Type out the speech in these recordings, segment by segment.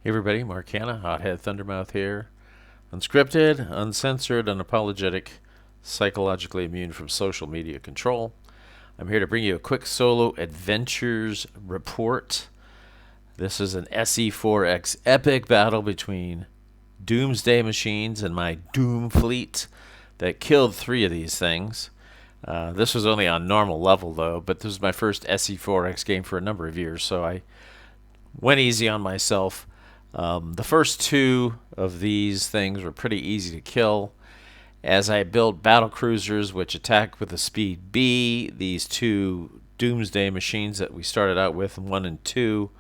Everybody, Mark Hanna, Hothead Thundermouth here. Unscripted, uncensored, unapologetic, psychologically immune from social media control. I'm here to bring you a quick solo adventures report. This is an SE4X epic battle between Doomsday machines and my Doom fleet that killed 3 of these things. This was only on normal level though, but this was my first SE4X game for a number of years, so I went easy on myself. The first 2 of these things were pretty easy to kill. As I built battle cruisers which attack with a speed B, these 2 Doomsday machines that we started out with, 1 and 2,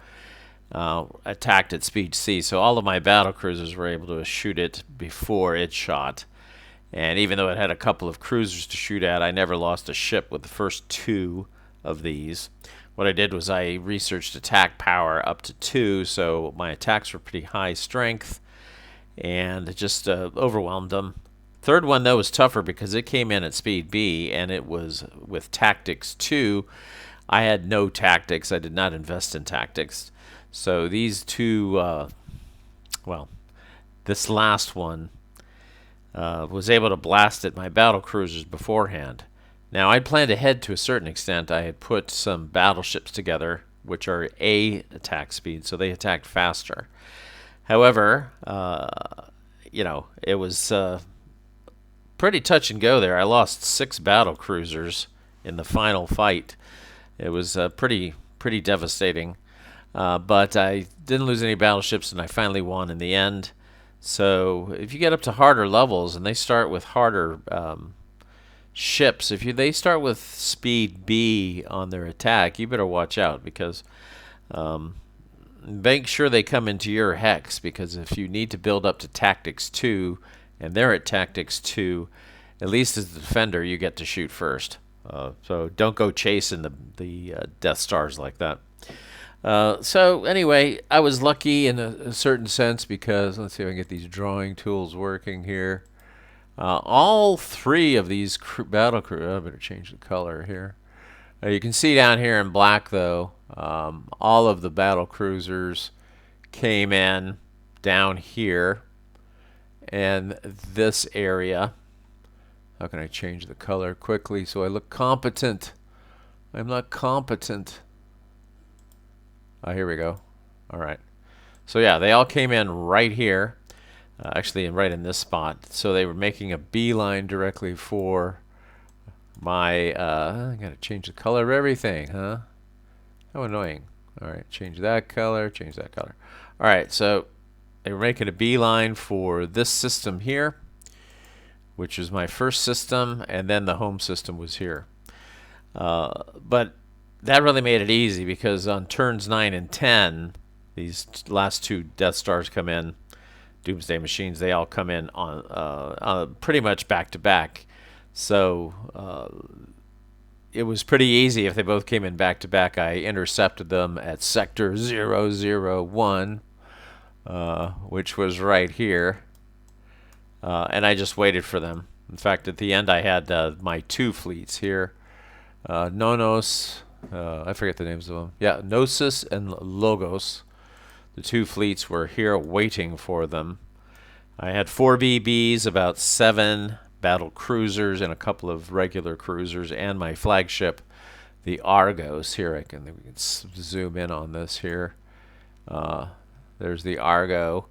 attacked at speed C. So all of my battle cruisers were able to shoot it before it shot. And even though it had a couple of cruisers to shoot at, I never lost a ship with the first 2 of these. What I did was I researched attack power up to 2, so my attacks were pretty high strength, and it just overwhelmed them. Third one, though, was tougher because it came in at speed B, and it was with tactics 2. I had no tactics. I did not invest in tactics. So these 2, this last one was able to blast at my battle cruisers beforehand. Now, I'd planned ahead to a certain extent. I had put some battleships together, which are A attack speed, so they attacked faster. However, it was pretty touch and go there. I lost 6 battle cruisers in the final fight. It was pretty devastating. But I didn't lose any battleships, and I finally won in the end. So if you get up to harder levels, and they start with harder ships, if they start with speed B on their attack, you better watch out, because make sure they come into your hex, because if you need to build up to tactics 2 and they're at tactics 2, at least as the defender you get to shoot first. So don't go chasing the Death Stars like that. So anyway, I was lucky in a certain sense, because let's see if I can get these drawing tools working here. All 3 of these battle crew. I better change the color here. You can see down here in black, though, all of the battle cruisers came in down here, and this area. How can I change the color quickly so I look competent? I'm not competent. Here we go. All right. So yeah, they all came in right here. Actually, right in this spot. So they were making a beeline directly for my... I gotta change the color of everything, huh? How annoying. All right, change that color, change that color. All right, so they were making a beeline for this system here, which is my first system, and then the home system was here. But that really made it easy, because on turns 9 and 10, these last 2 Death Stars come in. Doomsday machines, they all come in on pretty much back to back. So it was pretty easy if they both came in back to back. I intercepted them at sector 001, which was right here, and I just waited for them. In fact, at the end I had my 2 fleets here, Nonos, I forget the names of them. Yeah, Gnosis and Logos. The 2 fleets were here waiting for them. I had 4 BBs, about 7 battle cruisers, and a couple of regular cruisers, and my flagship, the Argos. Here, we can zoom in on this here. There's the Argo.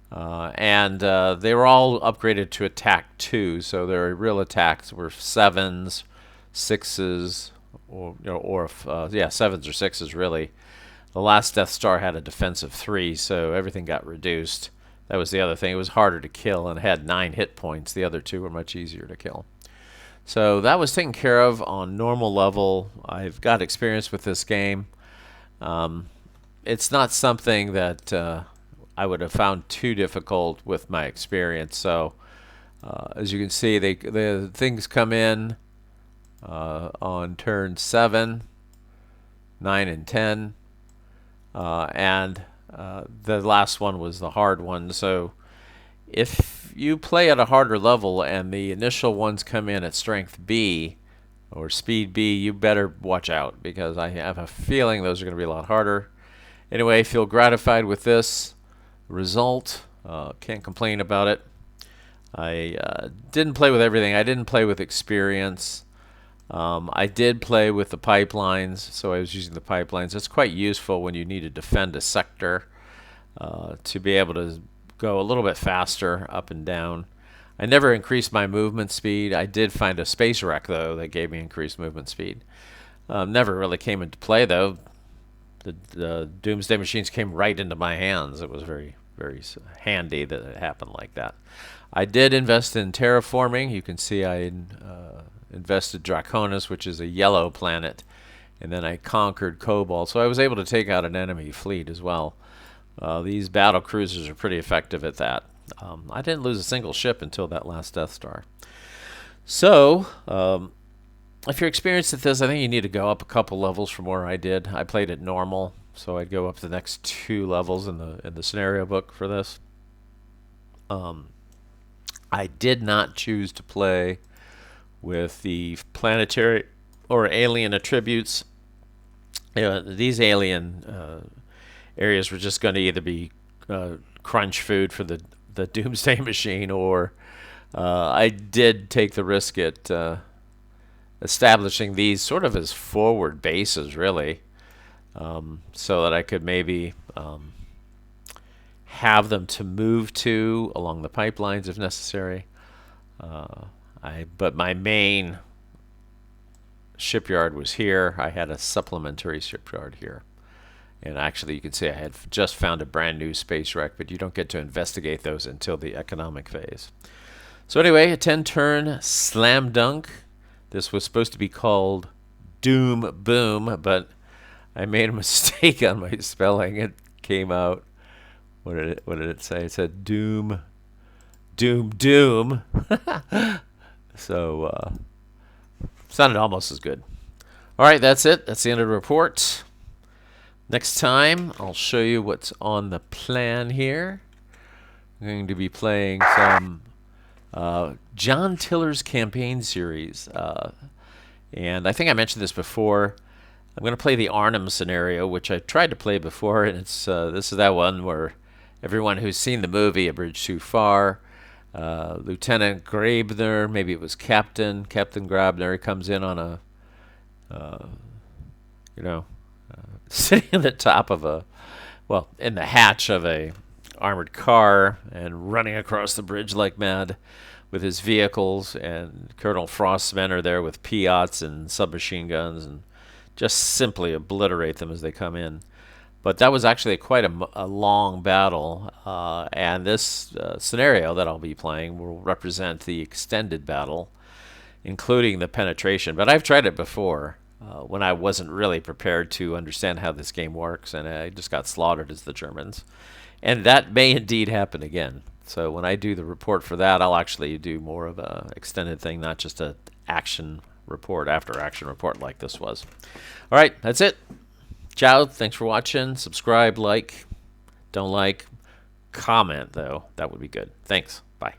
And they were all upgraded to attack 2, so their real attacks were 7s, 6s, or 7s or 6s, really. The last Death Star had a defensive 3, so everything got reduced. That was the other thing. It was harder to kill, and it had 9 hit points. The other 2 were much easier to kill. So that was taken care of on normal level. I've got experience with this game. It's not something that I would have found too difficult with my experience. So as you can see, the things come in on turn 7, 9, and 10. And the last one was the hard one. So if you play at a harder level and the initial ones come in at strength B or speed B, you better watch out, because I have a feeling those are going to be a lot harder. Anyway, feel gratified with this. result. Can't complain about it. I didn't play with everything. I didn't play with experience. I did play with the pipelines, so I was using the pipelines. It's quite useful when you need to defend a sector to be able to go a little bit faster up and down. I never increased my movement speed. I did find a space wreck, though, that gave me increased movement speed. Never really came into play, though. The Doomsday machines came right into my hands. It was very, very handy that it happened like that. I did invest in terraforming. You can see I invested Draconis, which is a yellow planet, and then I conquered Cobalt. So I was able to take out an enemy fleet as well. These battle cruisers are pretty effective at that. I didn't lose a single ship until that last Death Star. So, if you're experienced at this, I think you need to go up a couple levels from where I did. I played it normal, so I'd go up the next 2 levels in the scenario book for this. I did not choose to play with the planetary or alien attributes. These alien areas were just going to either be crunch food for the Doomsday machine, or I did take the risk at establishing these sort of as forward bases, really, so that I could maybe have them to move to along the pipelines if necessary. But my main shipyard was here. I had a supplementary shipyard here. And actually, you can see I had just found a brand new space wreck, but you don't get to investigate those until the economic phase. So anyway, a 10-turn slam dunk. This was supposed to be called Doom Boom, but I made a mistake on my spelling. It came out, what did it say? It said Doom, Doom, Doom. So, sounded almost as good. All right, that's it. That's the end of the report. Next time, I'll show you what's on the plan here. I'm going to be playing some John Tiller's campaign series. And I think I mentioned this before. I'm going to play the Arnhem scenario, which I tried to play before, and it's this is that one where everyone who's seen the movie A Bridge Too Far, Lieutenant Grabner, maybe it was Captain Grabner, he comes in on a, sitting at the top of in the hatch of a armored car and running across the bridge like mad with his vehicles, and Colonel Frost's men are there with Piats and submachine guns and just simply obliterate them as they come in. But that was actually quite a long battle, and this scenario that I'll be playing will represent the extended battle, including the penetration. But I've tried it before when I wasn't really prepared to understand how this game works, and I just got slaughtered as the Germans. And that may indeed happen again. So when I do the report for that, I'll actually do more of a extended thing, not just a action report, after action report like this was. All right, that's it. Ciao, thanks for watching. Subscribe, like, don't like, comment though. That would be good. Thanks. Bye.